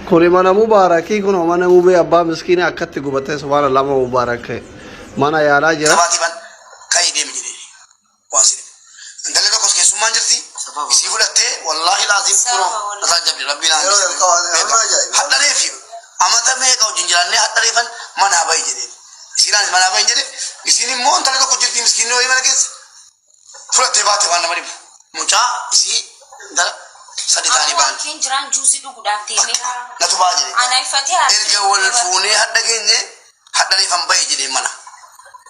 كوني مانا مباركي كونو مانا مبي أبا مسكينة أكتر قبته سبحان الله ما مبارك مانا يا راجل تباتي كاي ديم جدي وانسي انت لك كوس كيسو مانجرتي سيفولته والله لازم كونو رجب ربنا حتى ريفي اما تمه كو جنجلانه حتى ريفن مانا باي جدي سيران مانا باي جدي سيني مون تلك كو جتي مسكين وي مالكس فلته باتي وانا مريم مجا سي دل سدي تاني بان كين جران جوسي دو غداتي ميها نتوبا جدي انا فتيها الجول فوني حتى جني حتى ريفن باي جدي مانا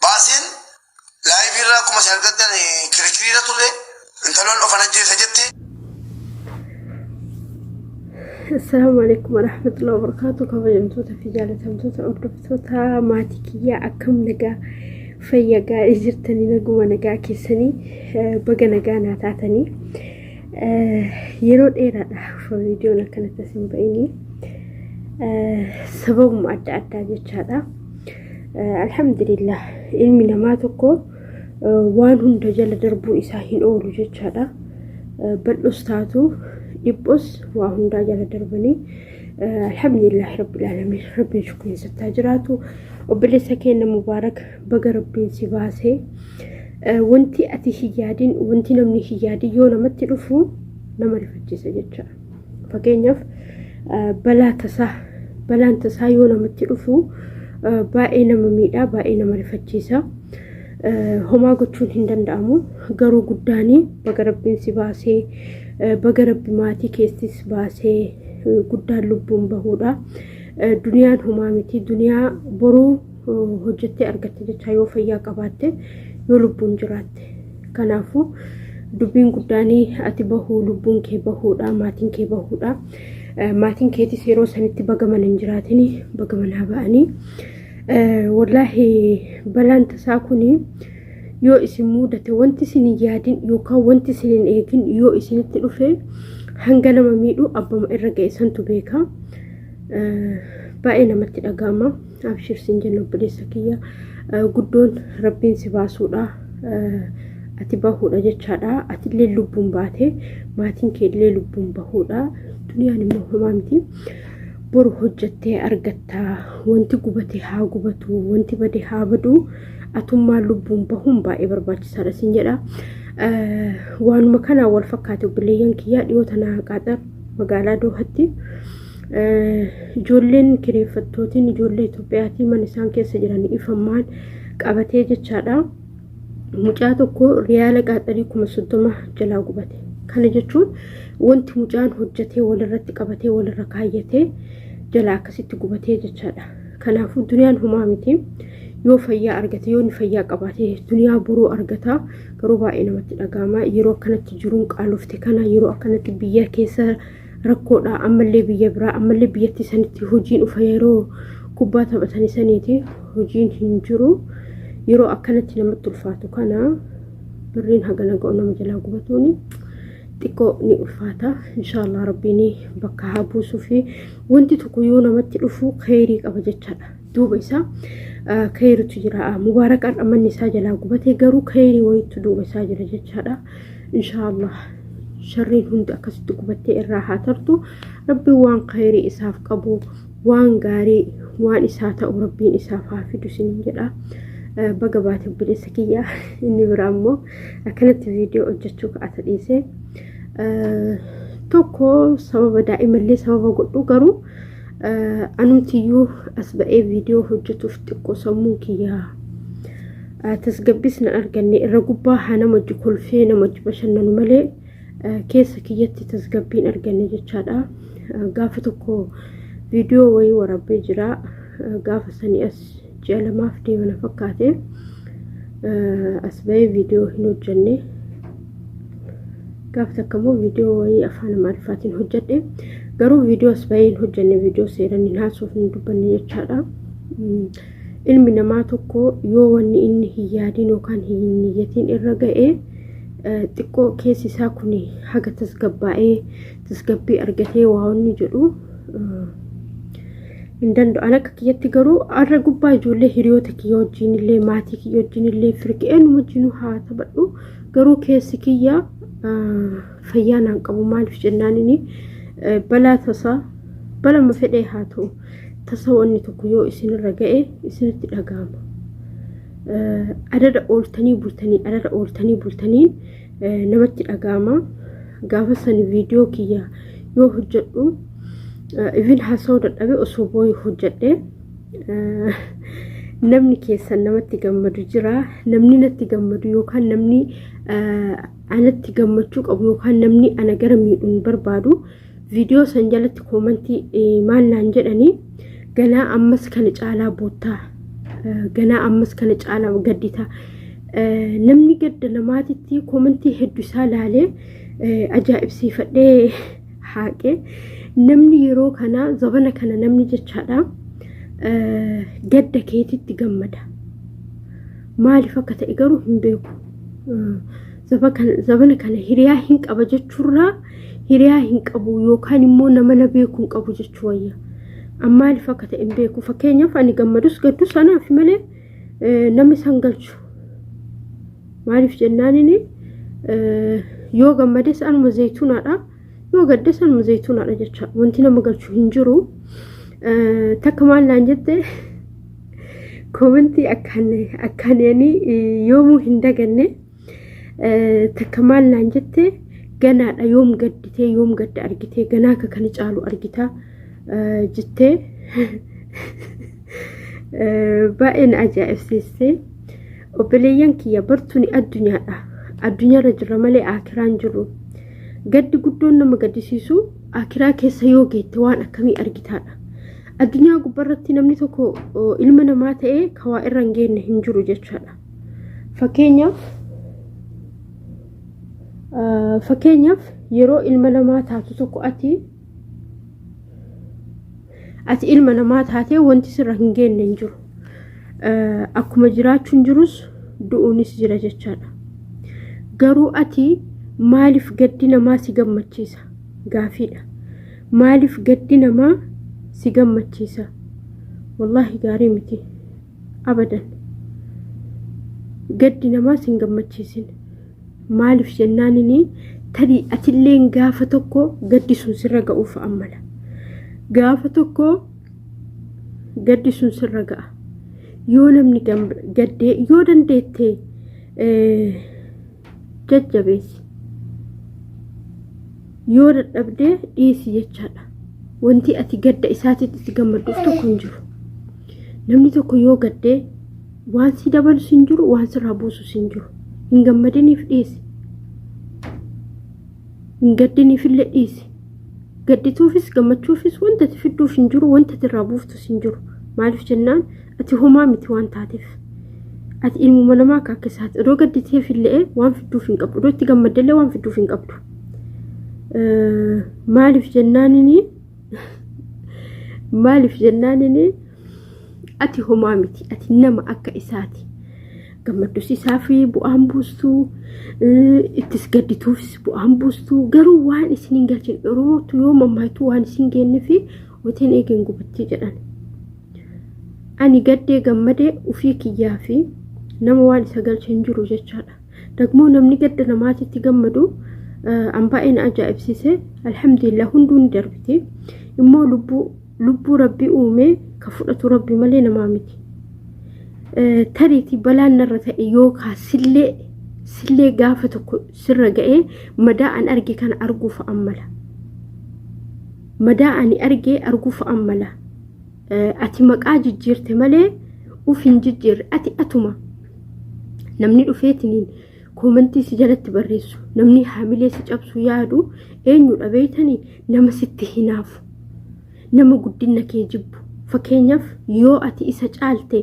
باسين لايف يرا كما شركتني كريكريرا تولي انت لون افنجي سجدتي. السلام عليكم ورحمة الله وبركاته. كيف جمتوتا في جالة همتوتا أبرفتوتا ماتيكية أكم نجا فيجا إجرتني نجوا نجا كيسني بقى نجا ناتاتني يرود إيرا فيديونا كانت تسمى بيني سبب معدة أتاجت هذا الحمد لله علمي نماتكو وانهم دجال دربو إساهين أولو جت هذا بل أستاذو يبص وهم دجال دربني الحمد لله رب العالمين ربي شكرا ستاجراته وبلي سكينة مبارك بقى ربي سباسه وانتي أتي هجادين وانتي نمني هجادي يونا متلفو نمري فتشي جتشا فكينيف بلا تسا يونا متلفو باقينا مميدا باقينا مرفتشيسا هما قطشون هندن دامو غرو قداني بقى ربي سباسه بقى ربي ماتي كيستي سباسه قدان لبون بهودا دنيان هما متي دنيا برو هجتي أرغتي جتشا يو فيا قباتي يو لبون جراتي كنافو دبين قداني أتي بهو لبون كي بهودا ماتين كي بهودا ماتين كيتي سيرو سنتي بقى من انجراتني بقى من هباني والله بلان تساكني يو اسمو دته وانت سنين يادين يو كا وانت سنين ايكين يو اسنين تلوفي هنگانا مميدو أبا ما إرقى إسانتو بيكا باقينا متي أقاما أبشر سنجنو بليسكية قدون ربين سباسودا أتباهودا جتشادا أتلي لبون باتي ماتين كيدلي لبون باهودا دنيا نمو همامتي برو حجتي أرغتا وانتي قبتي ها قبتو وانتي بدي ها بدو أتما لبون باهم باقي برباج سارة سنجدا وان مكانا والفكاتو بليان كيا ديوتنا قادر مقالا دو هاتي جولين كريفتوتين جولي توبياتي من نسان كيسا جراني إفامان قابتي جتشادا مجاتو كو ريالة قادري كما سدوما جلاو قبتي كان جتشون وانت مجان حجتي ولا رتي قابتي ولا ركايتي جلا كسيت قبتي جتشادا كنافو دنيان همامتي yoo fayyaa argate yoo ni fayyaa qabaate duniyaa buruu argata garuu baay'ee namatti dhagama yeroo akkanatti jiruun qaalofte kana yeroo akkanatti biyya keessa rakkoodha ammallee biyya biraa ammallee biyyatti sanitti hojiin ufa yeroo kubbaa taphatanii saniiti hojiin hin jiru yeroo akkanatti namatti ulfaatu kana birriin hagana ga'u nama jalaa gubatuuni xiqqoo ni ulfaata inshallah rabbiin bakka haa buusuu fi wanti tokko yoo namatti dhufu khayrii qaba jechaadha duuba isaa خير تجرا مبارك أمني ساجلا قبتي قرو خيري ويتدو بساجلا جتشادا إن شاء الله شرين هند أكست قبتي الراحة ترتو ربي وان خيري إساف قبو وان غاري وان إساتا وربين إسافها في دوسين جلا بقبات بالإسكية إني برامو أكنت فيديو أجتشوك أتديسي توكو سبب دائما لي سبب قلو قرو أنمتيو أسبقي فيديو هجتو فتقو سموكي يا تسقبسنا أرقني الرقوبة هانا مجي كل فينا مجي بشنا نمالي كيسا كيتي تسقبين أرقني جتشادا قافتوكو فيديو وي وربي جراء قافتني جالا مافدي ونفكاتي أسبقي فيديو هنو جني قافتكمو فيديو وي أفانا معرفاتين هجتي قرو فيديو سباين هجني فيديو سيراني ناسوف ندبني يتشادا علمي نماتوكو يواني إني هيادين وكان هي نيتين إرقائي تكو كيسي ساكوني حاجة تسقبي أرقاتي وهوني جلو indando anaka kiyatti garuu arra gubbaa ijoollee hiriyoota kiyya wajjin illee maatii kiyya wajjin illee firqee enu wajjin haa taphadhu garuu keessi kiyya fayyaa naan qabu maaliif jennaanini balaa tasaa بلا ما فدي هاتو تصوني تكيو إسن الرجاء إسن التلقام أدر أولتني بولتنين نمت الأقامة قافصني فيديو كيا يو هجدو إذن حاسود الأبي أصوبوي هجده namni keessan namatti gammadu jira namni natti gammadu yookaan namni anatti gammachuu qabu yookaan namni ana gara miidhuun barbaadu viidiyoo san jalatti koomentii maal naan jedhani ganaa ammas kana caalaa boottaa ganaa ammas kana caalaa gaddita namni gadda namaatitti koomentii hedduu isaa laalee ajaa'ibsiifadhee haaqe namni yeroo kana zabana kana namni jechaadha gadda keetitti gammada maaliif akka ta'e garuu hin beeku zabana kana hiriyaa hin qaba jechuurraa hiriyaa hin qabu yookaan immoo nama na beeku hin qabu jechuu wayya amma maaliif akka ta'e hin beeku fakkeenyaaf ani gammadus gaddus anaaf malee namni san galchu maaliif jennaanini yoo gammades anuma zayituunaadha yoo gaddes anuma zayituunaadha jecha wanti nama galchu hin jiru takkamaan laan jette koomentii akkaan yani yoomuu hin daganne takkamaan laan jette ganaadha yoom gadditee yoom gadda argitee ganaa akka kan caalu argita jettee baay'een ajaa'ibsiiste obboleeyyan kiyya bartuuni addunyaadha addunyaarra jirra malee akiraan jiru gaddi guddoon nama gaddisiisu akiraa keessa yoo geette waan akkamii argitaadha addunyaa gubbarratti namni tokko ilma namaa ta'ee kawaa irra hin geenne hin jiru jechaadha fakkeenyaaf yeroo ilma namaa taatu tokko ati ilma namaa taatee wanti sirra hin geenne hin jiru akkuma jiraachuun jirus du'uunis jira jechaadha garuu ati maaliif gaddi namaa si gammachiisa gaafiidha maaliif gaddi namaa si gammachiisa wallahi gaarii miti abadan gaddi namaa si gammachiisin maaliif jennaanini tadii atilleen gaafa tokko gaddi sun sirra ga'uuf ammala gaafa tokko gaddi sun sirra ga'a yoo namni gaddee yoo dandeette jajjabeessi yoo dadhabdee dhiisi jechaadha wanti ati gadda isaatitti itti gammaduuf tokko hin jiru namni tokko yoo gaddee waan si dabalu hin jiru waan sirraa buusu hin jiru hin gammadiniif dhiisi hin gaddiniif illee dhiisi gaddituufis gammachuufis wanta ati fidduuf hin jiru wanta ati irraa buuftus hin jiru maaliif jennaan ati homaa miti waan taateef ati ilmuma namaa akka isaati odoo gadditeef illee waan fidduuf hin qabdu odoo itti gammaddellee waan fidduuf hin qabdu maaliif jennaanini ati homaa miti ati nama akka isaati gammaddus isaa fi bu'aan buustuu ittis gaddituufis bu'aan buustuu garuu waan isin hin galchin oromootu yoo mammaayitu waan isin geenne fi hoteen eegeen gubattii jedhan ani gaddee gammadee ufii kiyyaa fi nama waan isa galche hin jiru jechaadha dagmoo namni gadda namaatitti gammadu anbaa'een ajaa'ibsiise alhamdulillah hunduun darbiti immoo lubbuu rabbii uume ka fudhatu rabbii malee namaa miti tariiti balaan narra ta'e yookaan sillee gaafa tokko sirra ga'ee madaa an arge kana arguuf ammala madaa ani arge arguuf ammala ati maqaa jijjiirte malee uf hin jijjiirre ati atuma namni dhufeetiniin koomentii si jalatti barreessu namni haamilee si cabsu yaadu eenyudha beeytanii nama sitti hinaafu nama guddina kee jibbu fakkeenyaaf yoo ati isa caalte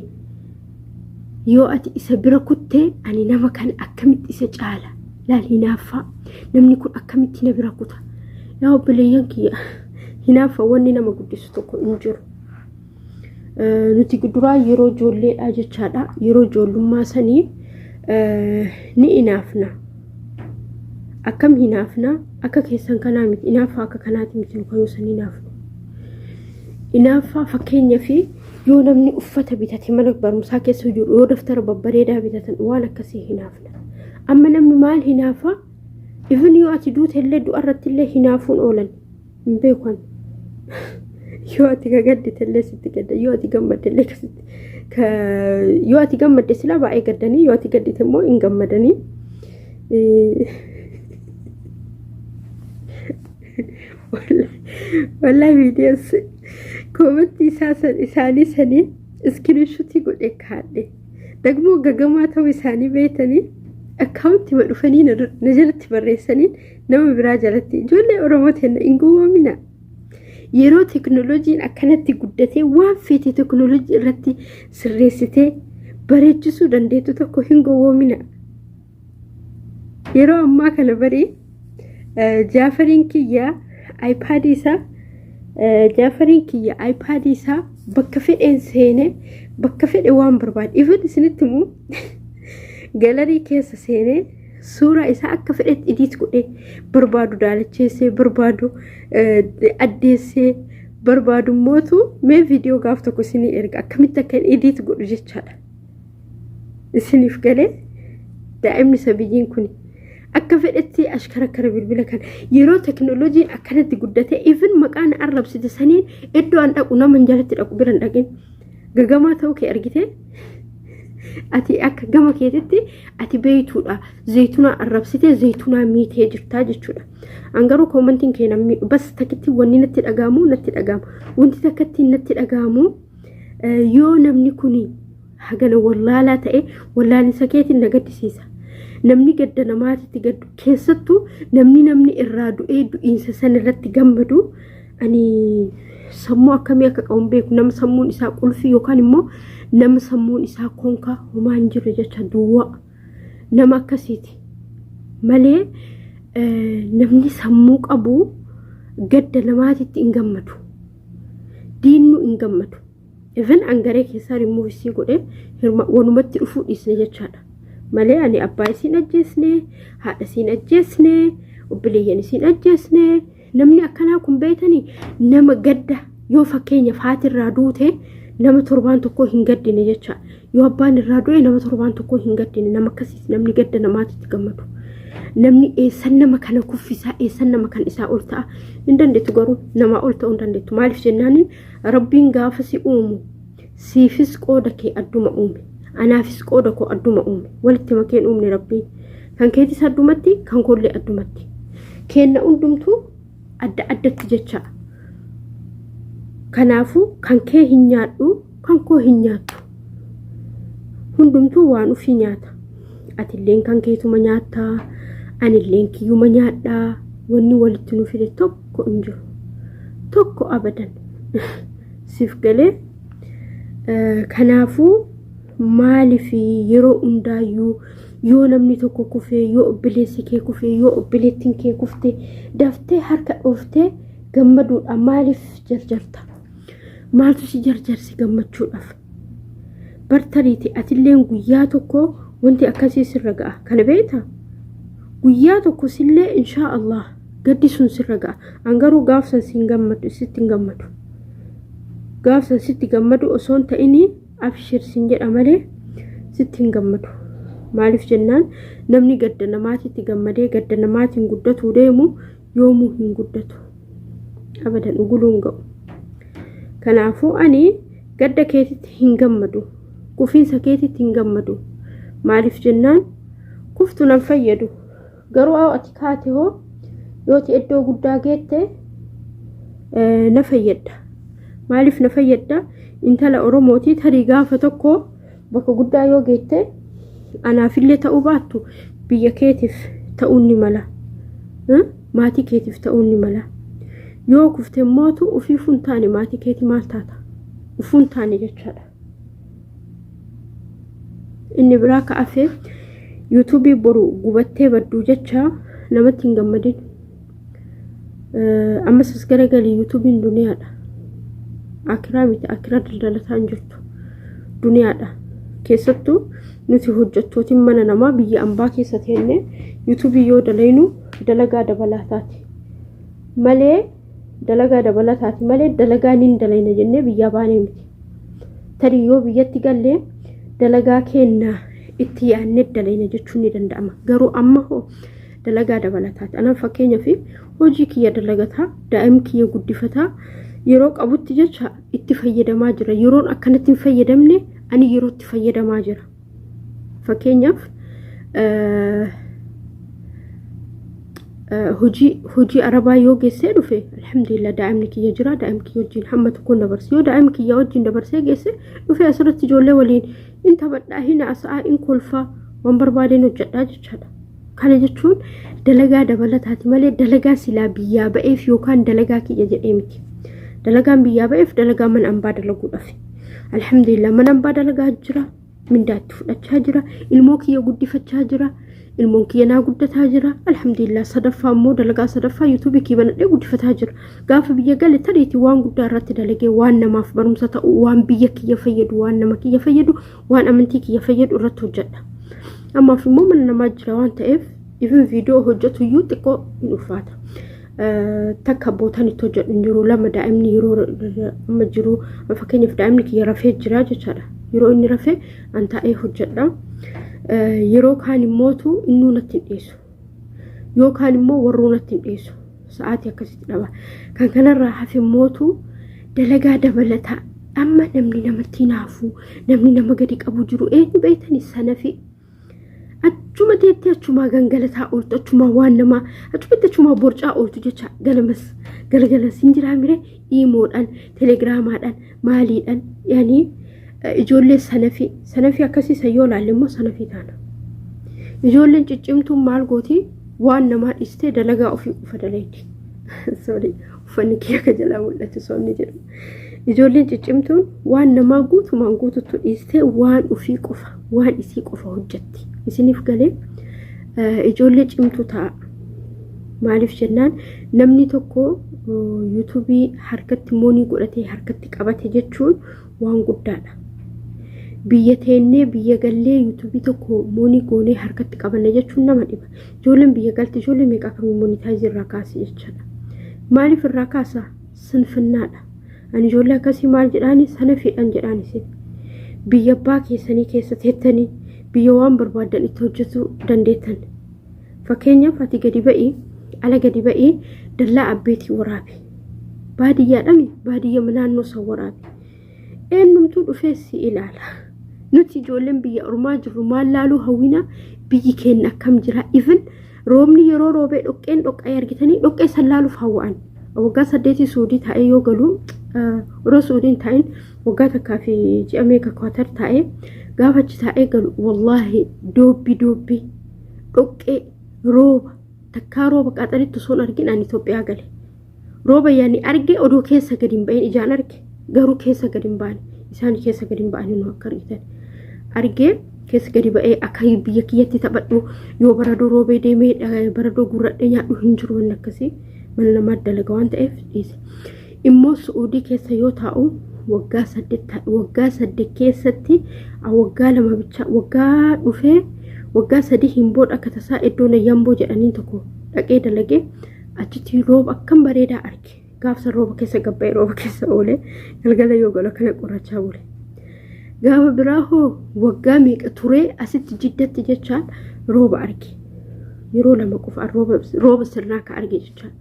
yoo ati isa bira kuttee ani nama kan akkamitti isa caala laal hinaaffaa namni kun akkamitti na bira kuta yaa obboleeyyan kiyya hinaafa wanni nama guddisu tokko hin jiru nuti duraa yeroo ijoolleedha jechaadha yeroo ijoollummaa sanii ni inaafna akkam hinaafna akka keessan kanaa miti inaafa akka kanaati miti nu kayoo san inaafna inaafa fakkeenya fi yoo namni uffata bitate mana barumsaa keessa jiru yoo daftara babbareedaa bitatan waan akkasii hinaafna amma namni maal hinaafa even yoo ati duute illee du'arratti illee hinaafuun oolan hin beekan yoo ati gaddite illee sitti gadda yoo ati gammadde illee yoo ati gammadde sila baay'ee gaddanii yoo ati gaddite immoo hin gammadanii wallahi videos koomatti isaanii sanii iskiriinshotii godhe kaadhe dagmoo gagamaa ta'uu isaanii beekanii akkaawuntii dhufanii na jalatti barreessanii nama biraa jalatti ijoollee Oromoo ta'e hin gowwoomina. Yeroo teknooloojiin akkanatti guddatee waan feete teknooloojii irratti sirreessitee bareechisuu dandeettu tokko hin gowwoomina. Yeroo ammaa kana barii Jaafariin kiyya iPad isaa bakka fedheen seenee bakka fedhe waan barbaade even isinitti immoo galerii keessa seenee suuraa isaa akka fedhetti edit godhee barbaadu daalacheessee barbaadu addeessee barbaadu mootu mee viidiyoo gaaf tokko isinii erga akkamitti akka edit godhu jechaadha. Isiniif galee daa'imni sabiyyiin kun akka fedhetti ashkarakkara bilbila kan yeroo teknooloojiin akkanatti guddate even maqaan arrabsite saniin iddoo an dhaqu nama jalatti dhaqu biran dhaqin gagamaa ta'uu kee argite ati akka gama keetitti ati beeytuudha zaytuna arrabsite zaytuna miitee jirtaa jechuudha. Angaruu koomentiin keenya miidhu bas takitti wanni natti dhagaamu wanti takkatti natti dhagaamu yoo namni kuni hagana wallaalaa ta'e wallaalisa keetiin na gaddisiisa. Namni gadda namaatitti gaddu keessattuu namni irraa du'ee du'iinsa san irratti gammadu ani sammuu akkamii akka qabuun beeku nama sammuun isaa qulfii yookaan immoo nama sammuun isaa konkaa homaa hin jirre jecha duwwaa nama akkasiiti malee namni sammuu qabu gadda namaatitti hin gammadu diinnu hin gammadu even angaree keessaa rimuufisii godhee wanumatti dhufuu dhiisne jechaadha. Malee ani abbaa isiin ajjeesne haadha isiin ajjeesne obboleeyyan isiin ajjeesne namni akkanaa kun beeytanii nama gadda yoo fakkeenyaaf haati irraa duute nama torbaan tokko hin gaddine jecha yoo abbaan irraa du'e nama torbaan tokko hin gaddine nama akkasiis namni gadda namaatitti gammadu namni eessan nama kana kuffisaa eessan nama kan isaa ol ta'a hin dandeettu garuu nama ol ta'uu hin dandeettu maaliif jennaaniin rabbiin gaafa si uumu siifis qooda kee adduma uume. Anaafis qooda koo adduma uume walitti makeen uumne rabbiin kan keetis addumatti kan koollee addumatti kenna hundumtuu adda addatti jecha kanaafu kan kee hin nyaadhu kan koo hin nyaattu hundumtuu waan ufii nyaata atilleen kan keetuma nyaattaa anilleen kiyyuma nyaadhaa wanni walitti nu fide tokko hin jiru tokko abadan siif galee kanaafu maaliif yeroo hundaayyuu yoo namni tokko kufee yoo obboleessi kee kufee yoo obboleettiin kee kufte daftee harka dhooftee gammaduudha maaliif jarjarta maaltu si jarjarsi gammachuudhaaf bartariiti atilleen guyyaa tokko wanti akkasii sirra ga'a kana beektaa guyyaa tokko sillee inshaa Allah gaddi sun sirra ga'a angaruu gaafsan siin gammadu sitti hin gammadu gaafsan sitti gammadu osoo hin ta'inii abshir sin jedha malee sitti hin gammadu maaliif jennaan namni gadda namaatitti gammadee gadda namaatiin guddatu deemu yoomuu hin guddatu abadan uguluun ga'u. Kanaafuu ani gadda keetitti hin gammadu kufiinsa keetitti hin gammadu maaliif jennaan kuftu nan fayyadu garuu ati kaate hoo yooti iddoo guddaa geette na fayyadda maaliif na fayyadda intala Oromooti tarii gaafa tokko bakka guddaa yoo geette anaafillee ta'uu baattu biyya keetiif ta'uun ni mala maatii keetiif ta'uun ni mala yoo kufte mootu ufii funtaane maatii keeti maal taata ufuun taane jechaadha. Inni biraa ka'afee yuutuubii boru gubattee badduu jecha namatti hin gammadin ammas garagalii yuutuubiin duniyaadha. Akiraa miti akiraa daldalataa hin jirtu duniyaadha keessattuu nuti hojjettootiin mana namaa biyya ambaa keessa teenne yuutuubii yoo dalaynu dalagaa dabalataati malee dalagaa nin dalayna jennee biyya baanee miti tarii yoo biyyatti gallee dalagaa keenna itti yaannee dalayna jechuun ni danda'ama garuu amma hoo dalagaa dabalataati anaan fakkeenyaaf hojii kiyya dalagataa daa'im kiyya guddifataa yeroo qabutti jecha itti fayyadamaa jira yeroon akkanatti hin fayyadamne ani yeroo itti fayyadamaa jira fakkeenyaaf hojii arabaa yoo geessee dhufe alhamdulillah daa'imni kiyya jira daa'imni kiyya wajjin hamma tokkoon dabarse yoo daa'imni kiyya wajjin dabarsee geesse dhufe asirratti ijoollee waliin in taphadhaa hina asa'aa in kolfaa waan barbaadeen hojjedhaa jechaadha kana jechuun dalagaa dabalataati malee dalagaa silaa biyyaa ba'eef yookaan dalagaa kiyya jedhee miti dalagaan biyyaa ba'eef dalagaa mana ambaa dalaguudhaaf alhamdulillah mana ambaa dalagaa jira mindaatti fudhachaa jira ilmoo kiyya guddifachaa jira ilmoon kiyya naa guddataa jira alhamdulillah sadaffaa immoo dalagaa sadaffaa yuutuubii kiyya banadhee guddifataa jira gaafa biyya gale tariitii waan guddaa irratti dalagee waan namaaf barumsa ta'u waan biyya kiyya fayyadu waan nama kiyya fayyadu waan amantii kiyya fayyadu irratti hojjedha ammaaf immoo mana namaa jira waan ta'eef even viidiyoo hojjetu iyyuu xiqqoo hin ulfaata takka bootaan itti hojjedhu hin jiru lama daa'imni yeroo amma jiru fakkeenyaaf daa'imni kiyya rafee jira jechaadha yeroo inni rafee an taa'ee hojjedha yeroo kaan immootu innuu natti hin dhiyeessu yookaan immoo warruu natti hin dhiyeessu sa'aatii akkasitti dhaba kan kanarraa hafe immootu dalagaa dabalataa amma namni namatti naafu namni nama gadi qabu jiru eenyu beeytani sanafi achuma teetti achuma gangalataa ooltu achuma waan namaa achumatti achuma borcaa ooltu jecha galagalas hin jiraa mire iimoodhaan telegiraamaadhaan maaliidhaan yaanii ijoollee sanafi akkasii sayyoo laalle immoo sanafi taana ijoolleen ciccimtuun maal gooti waan namaa dhistee dalagaa ofii qofa dalayti sorry uffanni kiyya ka jalaa mul'atu soonni jedhu ijoolleen ciccimtuun waan namaa guutumaan guututu dhistee waan ofii qofa waan isii qofa hojjetti isiniif galee ijoollee cimtuu ta'a maaliif jennaan namni tokko yuutuubii harkatti moonii godhatee harkatti qabate jechuun waan guddaadha biyya teennee biyya gallee yuutuubii tokko moonii goonee harkatti qabanne jechuun nama dhiba ijoolleen biyya galte ijoollee meeqa kamii moonitaayizii irraa kaase jechaadha maaliif irraa kaasa sinfinnaadha ani ijoollee akkasii maal jedhaani sanafiidhaan jedhaan isin biyya abbaa keessanii keessa teettanii biyya waan barbaadan itti hojjetu dandeettan fakkeenyaaf ati gadi ba'ii ala gadi ba'ii dallaa abbeetii waraabi baadiyyaadhami baadiyya naannoo san waraabi eenyumtuu dhufee si ilaala nuti ijoolleen biyya ormaa jirru maal laaluu hawwina biyyi keenya akkam jira even roobni yeroo roobee dhoqqeen dhoqqee argitanii dhoqqee san laaluuf hawwa'an waggaa 8 suudii taa'ee yoo galu yeroo suudiin taa'in waggaa takkaa fi ji'a meeqa kwaatar taa'ee gaafa achi taa'ee galu wallaahi doobbi dhoqqee rooba takkaa rooba qaxaritti osoon argin an Itoophiyaa gale rooba yaani arge odoo keessa gadi hin ba'in ijaan arge garuu keessa gadi hin baane isaan keessa gadi hin ba'anii nu akka argitan arge keessa gadi ba'ee akka biyya kiyyatti taphadhu yoo baradoo roobee deemee baradoo gurradhee nyaadhu hin jiru waan akkasii mana namaa dalaga waan ta'eef dhiise immoo Suudii keessa yoo taa'u waggaa 8 keessatti waggaa 2 bicha waggaa dhufee waggaa 3 hin booda akka tasaa iddoo Nayyamboo jedhaniin tokko dhaqee dalagee achitti rooba akkam bareedaa arge gaafsa rooba keessa gabba'ee rooba keessa oole galgala yoo gala kana qorachaa bule gaafa biraa hoo waggaa meeqa turee asitti jiddatti jechaan rooba arge yeroo lama qofa rooba sirnaa ka arge jechaan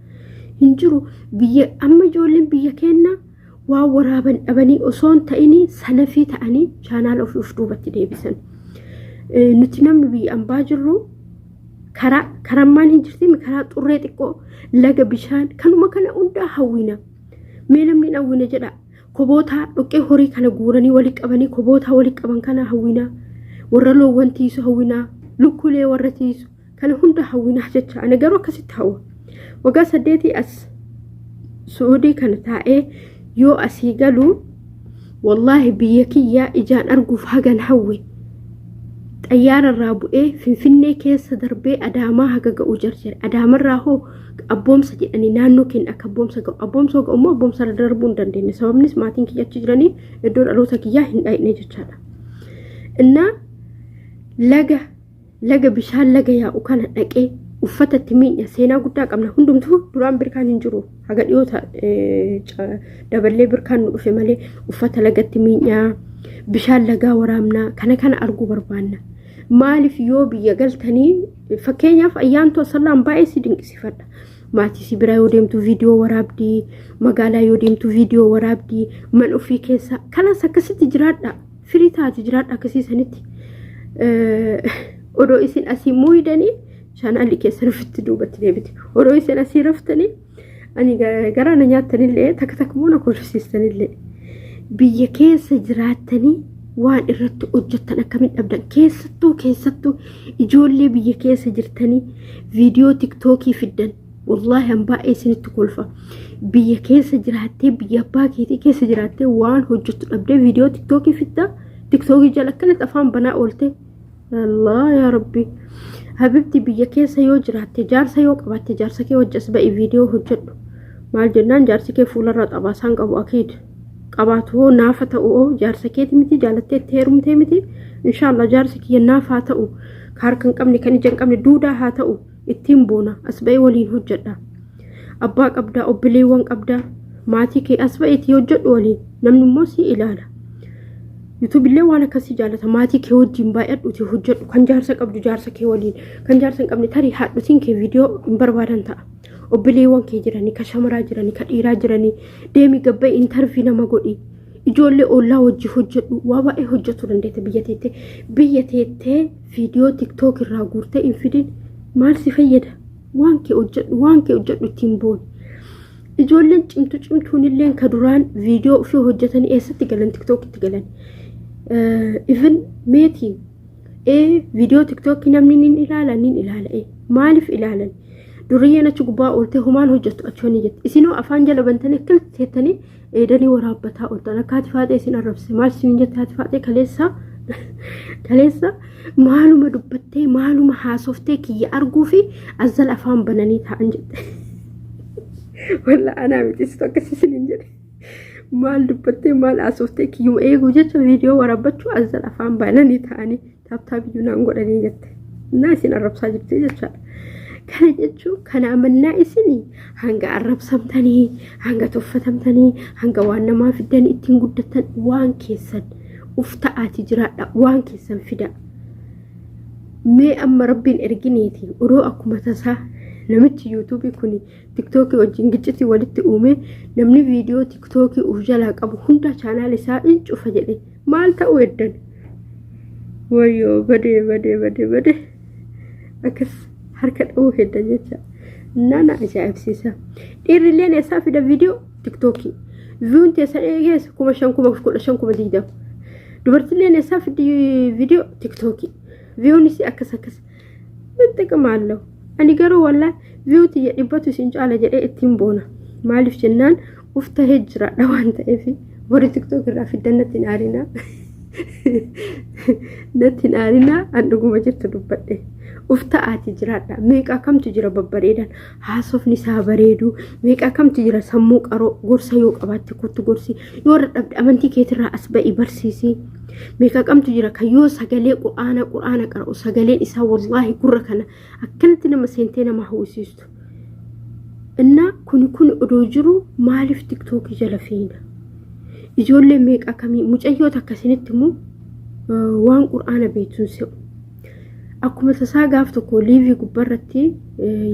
hin jiru biyya amma ijoolleen biyya keenya waa waraaban dhabanii osoon ta'ini sanafii ta'anii chaanaal of duubatti deebisan nuti namni biyya ambaa jirru karammaan hin jirti karaa xurree xiqqoo laga bishaan kanuma kana hundaa hawwina mee namni hawwina jedha koboota dhoqqee horii kana guuranii wali qabanii koboota wali qaban kana hawwina warra loowwan tiisu hawwina lukkulee warra tiisu kana hunda hawwina jecha ana garuu akkasitti hawwa waggaa 8 as Suudii kana taa'ee yoo asii galu wallahi biyya kiyya ijaan arguuf hagan hawwe xayyaara irraa bu'ee finfinnee keessa darbee adaamaa haga ga'u jarjare adaamarraa hoo abboomsa jedhanii naannoo keenya akka abboomsa ga'u abboomsa ga'u immoo abboomsa darbuu hin dandeenye sababnis maatiin kiyya achi jiranii iddoo dhaloota kiyyaa hin dhaayne jechaadha innaa laga bishaan laga yaa'u kana dhaqee uffata itti miidha seenaa guddaa qabna hundumtuu duraan birkaan hin jiru haga dhiyoota daballee birkaan nu dhufe malee uffata lagatti miidha bishaan lagaa waraabnaa kana arguu barbaanna maaliif yoo biyya galtanii fakkeenyaaf ayyaantu sallaan baay'ee si dinqisifadha maatii si biraa yoo deemtu viidiyoo waraabdii magaalaa yoo deemtu viidiyoo waraabdii man ofii keessa kanas akkasitti jiraadha firii taati jiraadha akkasiisanitti odoo isin asii muuyidanii chaanaalii keessan ofitti duubatti deebite odoo isin asii raftanii ani garaa na nyaatanillee takka takka moona kolfisiisanillee biyya keessa jiraattanii waan irratti hojjettan akkamiin dhabdan keessattuu ijoollee biyya keessa jirtanii viidiyoo tiktookii fiddan wallahi an baay'ee isinitti kolfa biyya keessa jiraattee biyya abbaa keetii keessa jiraattee waan hojjettu dhabdee viidiyoo tiktookii fidda tiktookii jala akkanatti afaan banaa oolte Allah yaa rabbi habibti biyya keessa yoo jiraatte jaarsa yoo qabaatte jaarsa kee wajjas ba'i viidiyoo hojjedhu maal jennaan jaarsi kee fuularra xabaasaan qabu akiid qabaatu naafa ta'u jaarsa keeti miti jaalattee itti heerumtee miti inshallah jaarsi kiyya naafaa ta'u harkan qabne kan ija qabne duudaa haa ta'u ittiin boona as ba'ee waliin hojjedha abbaa qabdaa obboleewwan qabdaa maatii kee as ba'eetii hojjedhu waliin namni immoo si ilaala YouTube illee waan akkasii jaalata maatii kee wajjin baay'adhuuti hojjedhu kan jaarsa qabdu jaarsa kee waliin kan jaarsa hin qabne tarii haadhutiin kee viidiyoo hin barbaadan ta'a obboleewwan kee jiranii ka shamaraa jiranii ka dhiiraa jiranii deemi gabbay intarvii nama godhi ijoollee ollaa wajji hojjedhu waa baay'ee hojjetu dandeetta biyya teettee viidiyoo tiktook irraa guurtee hin fidin maal si fayyada waan kee hojjedhu ittiin booni ijoolleen cimtuun illee ka duraan viidiyoo ofii hojjetanii eessatti galan tiktookitti galan even meetii viidiyoo tiktookii namni nin ilaala maaliif ilaalan duriyyeen achi gubbaa oolte humaan hojjettu achoonni jette isinoo afaan jala bantanii akkasitti teettanii eedanii waraabbataa ooltan akka haati faaxee isin arrabse maal isin jette haati faaxee kaleessa maaluma dubbattee maaluma haasoftee kiyya arguu fi azzal afaan bananii ta'an jette walla anaa miti situ akkasii isin jedhe maal dubbattee maal haasoftee kiyyuma eeguu jecha viidiyoo waraabbachuu azzal afaan bananii ta'anii taaptaabiyyuu naan godhanii jette naa isin arrabsaa jirti jechaadha kana jechuun kana amannaa isinii hanga arrabsamtanii hanga tuffatamtanii hanga waan namaa fiddan ittiin guddatan waan keessan uf ta'aati jiraadha waan keessan fida mee amma rabbiin ergineeti odoo akkuma tasaa namichi yuutuubii kun tiktookii wajjin gicciti walitti uume namni viidiyoo tiktookii uf jalaa qabu hunda chaanaal isaa in cufa jedhe maal ta'uu eddan wayyoo badee akkas harka dha'uu heddan jecha nana ajaa'ibsiisa dhiirrilleen eessaa fida viidiyoo tiktookii viyuun teessan eegeessa 5,000 dubartilleen eessaa fidi viidiyoo tiktookii viyuunis akkas minxiqamaallahu ani garuu wallaan viyuu tiyya dhibbatu isin caala jedhee ittiin boona maaliif jennaan uf tahee jiraadha waan ta'eef warri tiktook irraa fiddan natti naarinaa an dhuguma jirtu dubbadhe uf ta'aati jiraadha meeqa kamtu jira babbareedan haasofni isaa bareedu meeqa kamtu jira sammuu qaroo gorsa yoo qabaatte kottu gorsi yoo dadhabde amantii keetirraa as ba'i barsiisi meeqa kamtu jira kan yoo sagalee qur'aana qara'u sagaleen isaa wallaahi gurra kana akkanatti nama seentee nama hawwisiistu inna kun odoo jiru maaliif tiktookii jala fiina ijoollee meeqa kamii mucayyoota akkasinitti immoo waan qur'aana beektuun se'u akkuma tasaa gaaf tokko liivii gubbarratti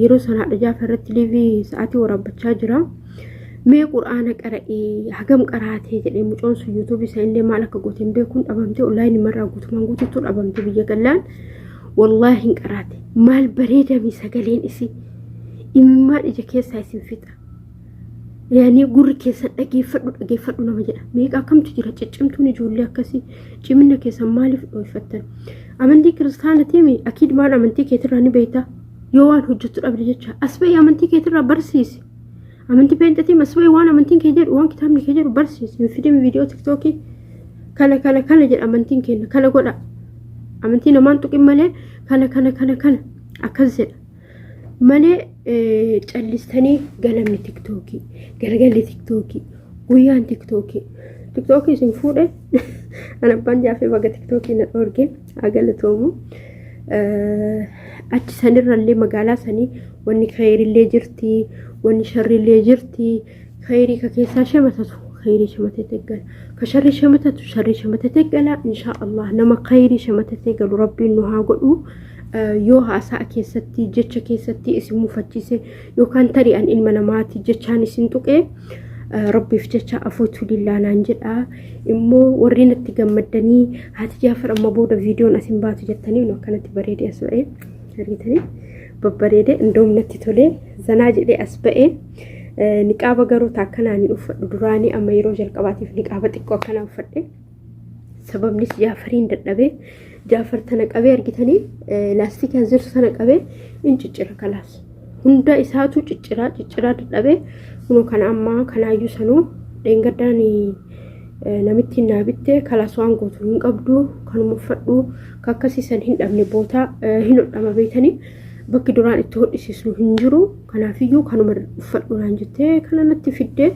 yeroo sanaadha jaafa irratti liivii sa'aatii waraabbachaa jira mee qur'aana qara'ee hagam qaraatee jedhee mucoon sun yuutuubii isaa illee maal akka gooteen beekuun dhabamtee onlaayinii marraa guutumaan guutuutu dhabamte biyya gallaan wallaahi hin qaraate maal bareedami sagaleen isii imimmaan ija keessaa isin fixa yaani gurri keessan dhageeffadhu nama jedha meeqa akkamtu jira ciccimtuun ijoollee akkasii cimina keessan maaliif dhooffattan amantii kiristaanatii akiid maal amantii keetirraa ni beektaa yoo waan hojjettu dhabde jecha as ba'ii amantii keetirraa barsiisi amantii peenxatii as ba'ii waan amantiin kee jedhu waan kitaabni kee jedhu barsiisi hin fidin viidiyoo tiktookii kana jedha amantiin keenya kana godha amantii namaan tuqin malee kana akkas jedha malee callistanii galamni tiktookii galgalli tiktookii guyyaan tiktookii isin fuudhe an abbaan jaafee baga tiktookii na dhoorge agalatoomu achi sanirrallee magaalaa sanii wanni khayrillee jirti wanni sharrillee jirti khayrii ka keessaa shamatatu khayrii shamatee gala ka sharrii shamatatu sharrii shamatee gala insha Allah nama khayrii shamatee galu rabbiin nu haa godhu yoo haasaa keessatti jecha keessatti isin mufachiise yookaan tari'an ilma namaati jechaan isin tuqee rabbiif jecha afuutu lillaanaan jedha immoo warri natti gammadanii haati Jaafar amma booda viidiyoon asin baatu jettanii no kanatti bareedee as ba'ee argitanii babbareedee indoom natti tolee zanaa jedhee as ba'ee niqaaba garuu taakkanaan uffadhu duraanii amma yeroo jalqabaatiif niqaaba xiqqoo akkanaa uffadhe sababnis Jaafariin dadhabee Jaafar tana qabee argitanii laastikii azirsu tana qabee in ciccira kalaas hunda isaatu ciccira dadhabee kuno kana amma kanaayyuu sanuu dheengaddaan namitti naabitte kalaas waan gootu hin qabdu kanuma uffadhu kakkasiisan hin dhabne boota hin hodhama beeytanii bakki duraan itti hodhisiisnu hin jiru kanaafiyyuu kanuma uffadhu naan jettee kana natti fiddee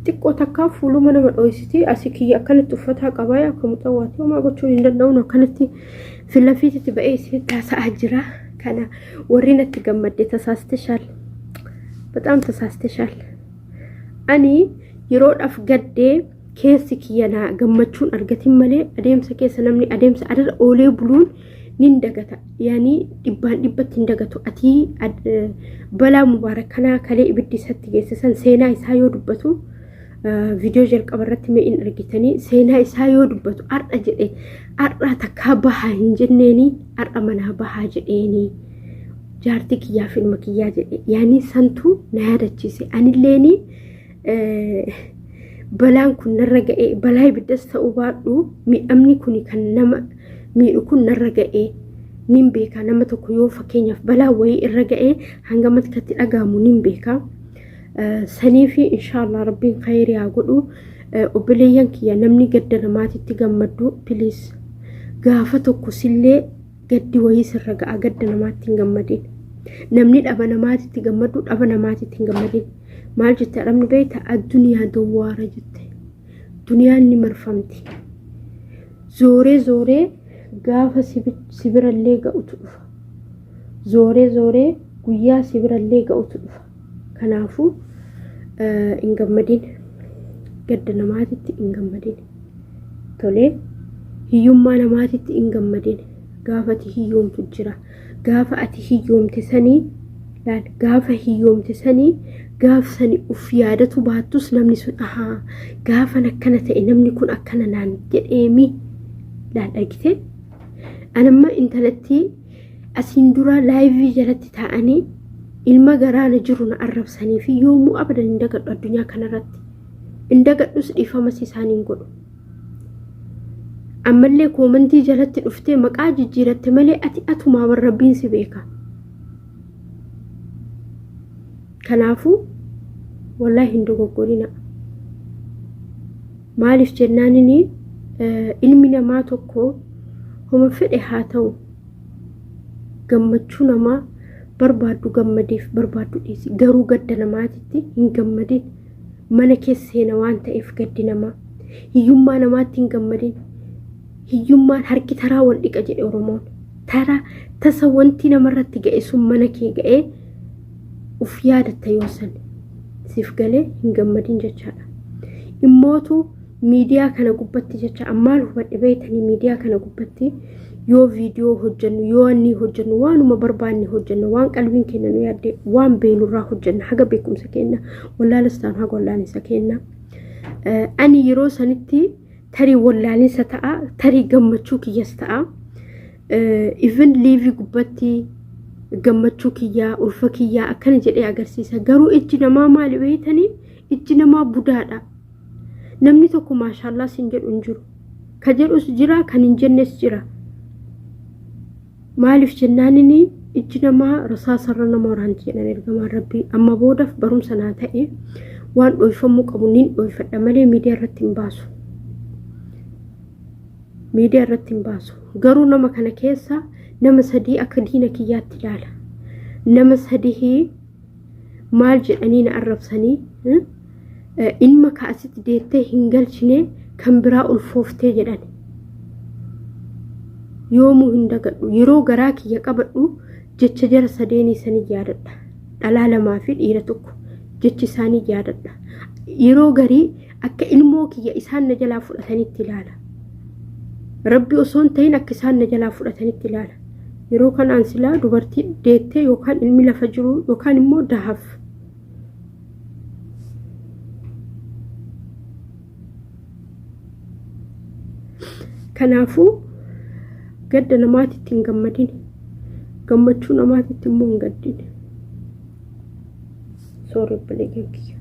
xiqqoo takka fuuluma nama dho'isiti asii kiyya akkanatti uffataa qabaa akka muxawwaati homaa gochuun hin danda'uun akkanatti filafiititti ba'ee isin taasa'aa jira kana warri natti gammadde tasaasteshaal bataam tasaasteshaal ani yeroodhaaf gaddee keessi kiyyanaa gammachuun argatin malee adeemsa keessa namni adeemsa adara oolee buluun nin dagata yaani dhibbaan dhibbatti hin dagatu atii balaa mubaarakkanaa kalee ibiddi isatti geessisan seenaa isaa yoo dubbatu video jalqaba irratti mee in argitanii seenaa isaa yoo dubbatu ar'a jedhee ar'a takkaa bahaa hin jenneeni ar'a manaa bahaa jedheeni jaartii kiyyaa fi ilma kiyyaa jedhe yaani santu na yaadachiise anilleeni balaan kun narra ga'ee balaa ibiddas ta'uu baadhu miidhamni kun kan nama miidhu kun narra ga'ee nin beeka nama tokko yoo fakkeenyaaf balaa wayii irra ga'ee hanga matkatti dhagaamu nin beeka sanii fi inshallah rabbiin khayrii haa godhu obboleeyyan kiyya namni gadda namaatitti gammaddu please gaafa tokko sillee gaddi wayii sirra ga'a gadda namaatti hin gammadin namni dhaba namaatitti gammaddu dhaba namaatitti hin gammadin maal jette dhabni beeyta addunyaa dawwaara jette duniyaan ni marfamti zooree gaafa sibirallee ga'utu dhufa zooree guyyaa sibirallee ga'utu dhufa kanaafu hin gammadin gadda namaatitti hin gammadin tolee hiyyummaa namaatitti hin gammadin gaafa ati hiyyoomtu jira gaafa ati hiyyoomte sanii laal gaafa hiyyoomte sanii gaaf sani uf yaadatu baattus namni sun ahaa gaafan akkana ta'e namni kun akkana naan jedheemi laal argite anamma intalatti asiin dura laayivii jalatti taa'anii ilma garaana jiru na arrabsanii fi yoomuu abadan hin dagadhu addunyaa kanarratti hin dagadhus dhiifamas isaaniin godhu ammallee koomantii jalatti dhuftee maqaa jijjiiratte malee ati atumaa warra rabbiin si beeka kanaafu wallahi hin dogoggorina maaliif jennaanini ilmi namaa tokko homa fedhe haa ta'u gammachuu namaa barbaaddu gammadeef barbaaddu dhiisi garuu gadda namaatitti hin gammadin mana keessa seena waan ta'eef gaddi namaa hiyyummaa namaatti hin gammadin hiyyummaan harki taraa wal dhiqa jedhe Oromoon taraa tasa wanti namarratti ga'e sun mana kee ga'ee uf yaadatta yoosan siif galee hin gammadin jechaadha immootu miidiyaa kana gubbatti jecha ammaal hubadhe beeytanii miidiyaa kana gubbatti yoo viidiyoo hojjennu yoo anni hojjennu waanuma barbaanne hojjennu waan qalbiin keenya nu yaadde waan beenurraa hojjenna haga beekumsa keenya wallaalastaan haga wallaalinsa keenya ani yeroo sanitti tarii wallaalinsa ta'a tarii gammachuu kiyyas ta'a even liivii gubbatti gammachuu kiyyaa ulfa kiyyaa akkana jedhee agarsiisa garuu ijji namaa maali beeytanii ijji namaa budaadha namni tokko maashaallah sin jedhu hin jiru ka jedhus jira kan hin jennes jira maaliif jennaanini ijji namaa rasaasarra nama waraanti jedhan ergamaan rabbii amma boodaaf barumsa naa ta'e waan dhoofamuu qabu nin dhoofadha malee miidiyaa irratti hin baasu garuu nama kana keessa nama sadii akka diina kiyyaatti ilaala nama sadii maal jedhanii na arrabsanii ilma kaasitti deettee hin galchine kan biraa ulfooftee jedhan yoomuu hin dagadhu yeroo garaa kiyya qabadhu jecha jara sadeenii sanii yaadadha dhalaa lamaa fi dhiira tokko jechi isaanii yaadadha yeroo garii akka ilmoo kiyya isaan na jalaa fudhatanitti ilaala rabbi osoon ta'in akka isaan na jalaa fudhatanitti ilaala yeroo kanaan silaa dubartii deettee yookaan ilmi lafa jiru yookaan immoo dahaf kanaafuu gadda namaatitti hin gammadin gammachuu namaatitti immoo hin gaddin sorry bileekin kiyya